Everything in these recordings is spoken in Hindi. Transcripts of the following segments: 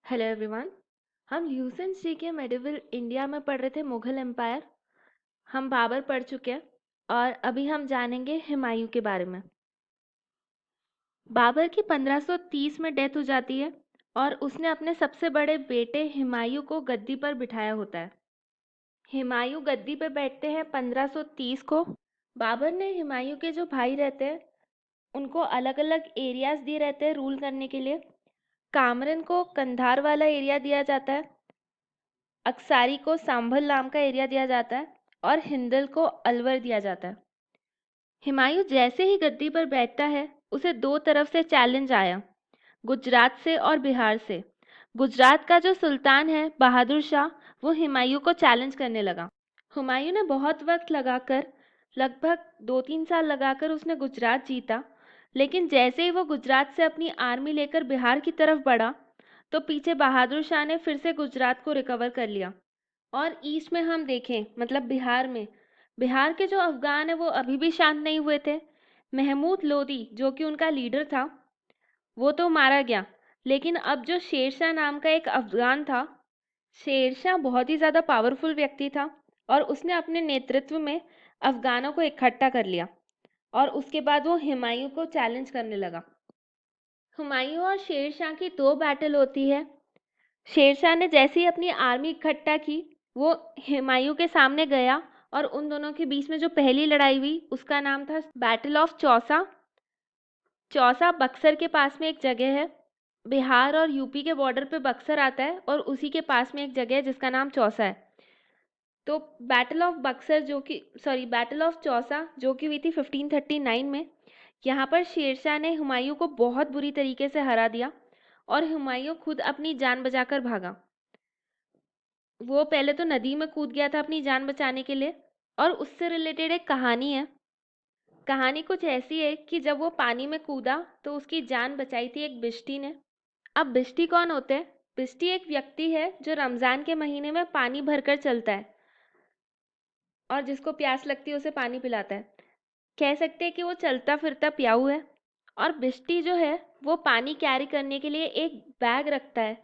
Hello everyone. हम ल्यूसेंट सी के मेडिवल इंडिया में पढ़ रहे थे मुगल एम्पायर। हम बाबर पढ़ चुके हैं और अभी हम जानेंगे हुमायूं के बारे में। बाबर की 1530 में डेथ हो जाती है और उसने अपने सबसे बड़े बेटे हुमायूं को गद्दी पर बिठाया होता है। हुमायूं गद्दी पर बैठते हैं 1530 को। बाबर ने हुमायूं के जो भाई रहते हैं उनको अलग अलग एरियाज दिए रहते हैं रूल करने के लिए। कामरन को कंधार वाला एरिया दिया जाता है, अक्सारी को सांभल नाम का एरिया दिया जाता है और हिंदल को अलवर दिया जाता है। हुमायूं जैसे ही गद्दी पर बैठता है उसे दो तरफ से चैलेंज आया, गुजरात से और बिहार से। गुजरात का जो सुल्तान है बहादुर शाह, वो हुमायूं को चैलेंज करने लगा। हुमायूं ने बहुत वक्त लगाकर, लगभग 2-3 साल लगाकर उसने गुजरात जीता। लेकिन जैसे ही वो गुजरात से अपनी आर्मी लेकर बिहार की तरफ बढ़ा तो पीछे बहादुर शाह ने फिर से गुजरात को रिकवर कर लिया। और ईस्ट में हम देखें, मतलब बिहार में, बिहार के जो अफगान है वो अभी भी शांत नहीं हुए थे। महमूद लोदी जो कि उनका लीडर था वो तो मारा गया, लेकिन अब जो शेरशाह नाम का एक अफगान था, शेरशाह बहुत ही ज़्यादा पावरफुल व्यक्ति था और उसने अपने नेतृत्व में अफगानों को इकट्ठा कर लिया और उसके बाद वो हुमायूं को चैलेंज करने लगा। हुमायूं और शेरशाह की दो बैटल होती है। शेरशाह ने जैसे ही अपनी आर्मी इकट्ठा की वो हुमायूं के सामने गया और उन दोनों के बीच में जो पहली लड़ाई हुई उसका नाम था बैटल ऑफ चौसा। चौसा बक्सर के पास में एक जगह है। बिहार और यूपी के बॉर्डर पे बक्सर आता है और उसी के पास में एक जगह है जिसका नाम चौसा है। तो बैटल ऑफ बक्सर जो कि सॉरी बैटल ऑफ चौसा जो कि हुई थी 1539 में, यहाँ पर शेरशाह ने हुमायूं को बहुत बुरी तरीके से हरा दिया और हुमायूं खुद अपनी जान बचाकर भागा। वो पहले तो नदी में कूद गया था अपनी जान बचाने के लिए। और उससे रिलेटेड एक कहानी है। कहानी कुछ ऐसी है कि जब वो पानी में कूदा तो उसकी जान बचाई थी एक बिश्ती ने। अब बिश्ती कौन होते हैं? बिश्ती एक व्यक्ति है जो रमजान के महीने में पानी भरकर चलता है और जिसको प्यास लगती है उसे पानी पिलाता है। कह सकते हैं कि वो चलता फिरता प्याऊ है। और बिश्ती जो है वो पानी कैरी करने के लिए एक बैग रखता है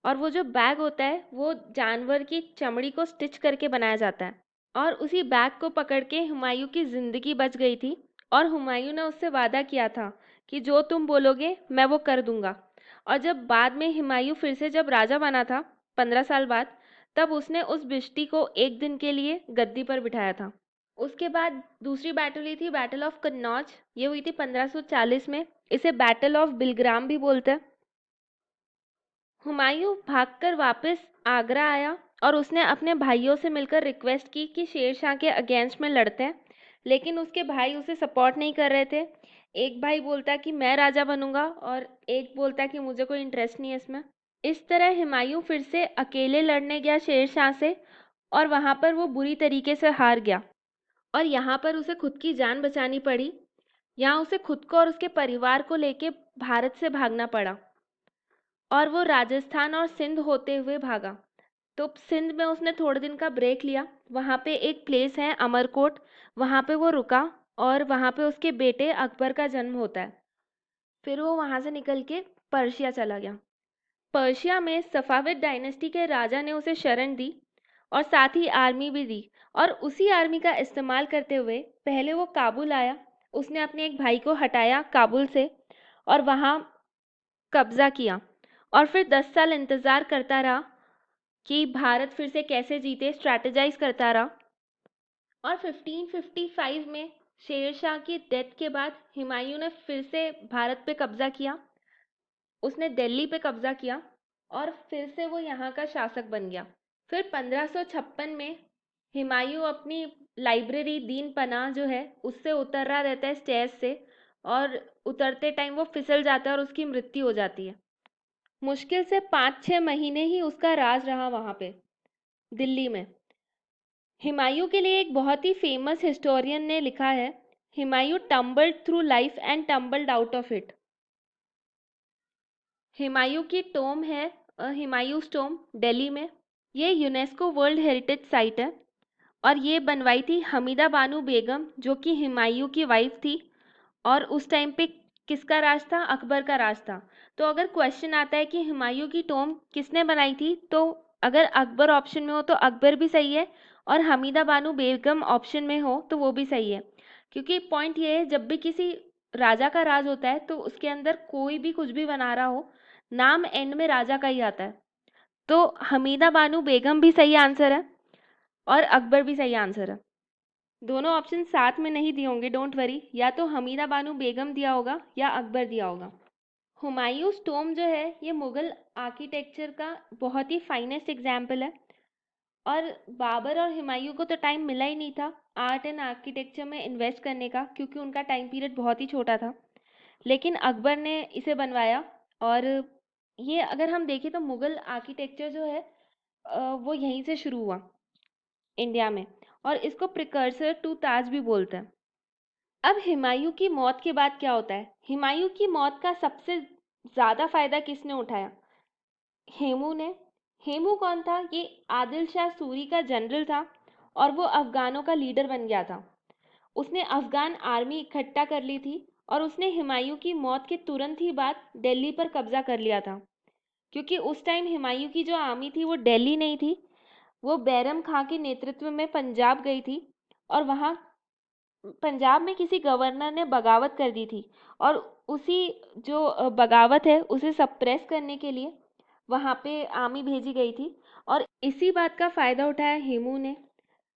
और वो जो बैग होता है वो जानवर की चमड़ी को स्टिच करके बनाया जाता है। और उसी बैग को पकड़ के हुमायूं की जिंदगी बच गई थी और हुमायूं ने उससे वादा किया था कि जो तुम बोलोगे मैं वो कर दूंगा। और जब बाद में हुमायूं फिर से जब राजा बना था 15 साल बाद, तब उसने उस बिश्ती को एक दिन के लिए गद्दी पर बिठाया था। उसके बाद दूसरी बैटल हुई थी बैटल ऑफ कन्नौज। ये हुई थी 1540 में। इसे बैटल ऑफ बिलग्राम भी बोलते हैं। हुमायूं भागकर वापस आगरा आया और उसने अपने भाइयों से मिलकर रिक्वेस्ट की कि शेरशाह के अगेंस्ट में लड़ते हैं, लेकिन उसके भाई उसे सपोर्ट नहीं कर रहे थे। एक भाई बोलता कि मैं राजा बनूंगा और एक बोलता कि मुझे कोई इंटरेस्ट नहीं है इसमें। इस तरह हुमायूं फिर से अकेले लड़ने गया शेरशाह से और वहां पर वो बुरी तरीके से हार गया और यहाँ पर उसे खुद की जान बचानी पड़ी। यहाँ उसे खुद को और उसके परिवार को लेके भारत से भागना पड़ा और वो राजस्थान और सिंध होते हुए भागा। तो सिंध में उसने थोड़े दिन का ब्रेक लिया। वहाँ पे एक प्लेस है अमरकोट, वहाँ पे वो रुका और वहाँ पे उसके बेटे अकबर का जन्म होता है। फिर वो वहाँ से निकल के पर्शिया चला गया। पर्शिया में सफाविद डायनेस्टी के राजा ने उसे शरण दी और साथ ही आर्मी भी दी। और उसी आर्मी का इस्तेमाल करते हुए पहले वो काबुल आया। उसने अपने एक भाई को हटाया काबुल से और वहाँ कब्जा किया और फिर 10 साल इंतजार करता रहा कि भारत फिर से कैसे जीते, स्ट्रैटेजाइज करता रहा। और 1555 में शेर शाह की डेथ के बाद हुमायूं ने फिर से भारत पे कब्जा किया। उसने दिल्ली पे कब्जा किया और फिर से वो यहाँ का शासक बन गया। फिर 1556 में हुमायूं अपनी लाइब्रेरी दीन पनाह जो है उससे उतर रहा रहता है स्टेज से, और उतरते टाइम वो फिसल जाता है और उसकी मृत्यु हो जाती है। मुश्किल से 5-6 महीने ही उसका राज रहा वहाँ पे दिल्ली में। हुमायूं के लिए एक बहुत ही फेमस हिस्टोरियन ने लिखा है, Humayun tumbled through life and tumbled out of it. Humayun की टोम है हुमायूं टोम दिल्ली में। ये यूनेस्को वर्ल्ड हेरिटेज साइट है और ये बनवाई थी हमीदा बानो बेगम जो कि हुमायूं की वाइफ थी और उस टाइम पे किसका राज था? अकबर का राज था। तो अगर क्वेश्चन आता है कि हुमायूं की टॉम किसने बनाई थी, तो अगर अकबर ऑप्शन में हो तो अकबर भी सही है, और हमीदा बानो बेगम ऑप्शन में हो तो वो भी सही है। क्योंकि पॉइंट ये है, जब भी किसी राजा का राज होता है तो उसके अंदर कोई भी कुछ भी बना रहा हो, नाम एंड में राजा का ही आता है। तो हमीदा बानो बेगम भी सही आंसर है और अकबर भी सही आंसर है। दोनों ऑप्शन साथ में नहीं दिए होंगे, डोंट वरी, या तो हमीदा बानो बेगम दिया होगा या अकबर दिया होगा। हुमायूंस टॉम जो है ये मुगल आर्किटेक्चर का बहुत ही फाइनेस्ट एग्जाम्पल है। और बाबर और हुमायूं को तो टाइम मिला ही नहीं था आर्ट एंड आर्किटेक्चर में इन्वेस्ट करने का, क्योंकि उनका टाइम पीरियड बहुत ही छोटा था। लेकिन अकबर ने इसे बनवाया। और ये अगर हम देखें तो मुगल आर्किटेक्चर जो है वो यहीं से शुरू हुआ इंडिया में, और इसको प्रिकर्सर टू ताज भी बोलते हैं। अब हुमायूं की मौत के बाद क्या होता है? हुमायूं की मौत का सबसे ज़्यादा फायदा किसने उठाया? हेमू ने। हेमू कौन था? ये आदिल शाह सूरी का जनरल था और वो अफगानों का लीडर बन गया था। उसने अफगान आर्मी इकट्ठा कर ली थी और उसने हुमायूं की मौत के तुरंत ही बाद दिल्ली पर कब्जा कर लिया था। क्योंकि उस टाइम हुमायूं की जो आर्मी थी वो दिल्ली नहीं थी, वो बैरम खां के नेतृत्व में पंजाब गई थी। और वहाँ पंजाब में किसी गवर्नर ने बगावत कर दी थी, और उसी जो बगावत है उसे सप्रेस करने के लिए वहाँ पे आर्मी भेजी गई थी। और इसी बात का फ़ायदा उठाया हेमू ने।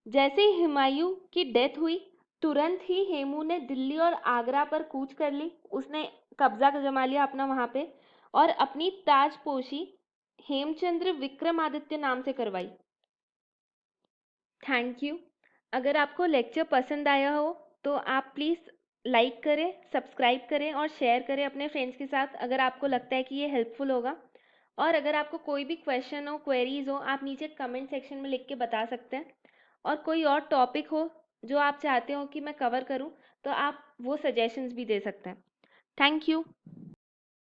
जैसे ही हुमायूं की डेथ हुई, तुरंत ही हेमू ने दिल्ली और आगरा पर कूच कर ली। उसने कब्जा जमा लिया अपना वहाँ पे, और अपनी ताजपोशी हेमचंद्र विक्रमादित्य नाम से करवाई। Thank you. अगर आपको लेक्चर पसंद आया हो तो आप प्लीज़ लाइक करें, सब्सक्राइब करें और शेयर करें अपने फ्रेंड्स के साथ, अगर आपको लगता है कि ये हेल्पफुल होगा। और अगर आपको कोई भी क्वेश्चन हो, क्वेरीज हो, आप नीचे कमेंट सेक्शन में लिख के बता सकते हैं। और कोई और टॉपिक हो जो आप चाहते हो कि मैं कवर करूं, तो आप वो सजेशंस भी दे सकते हैं। Thank you.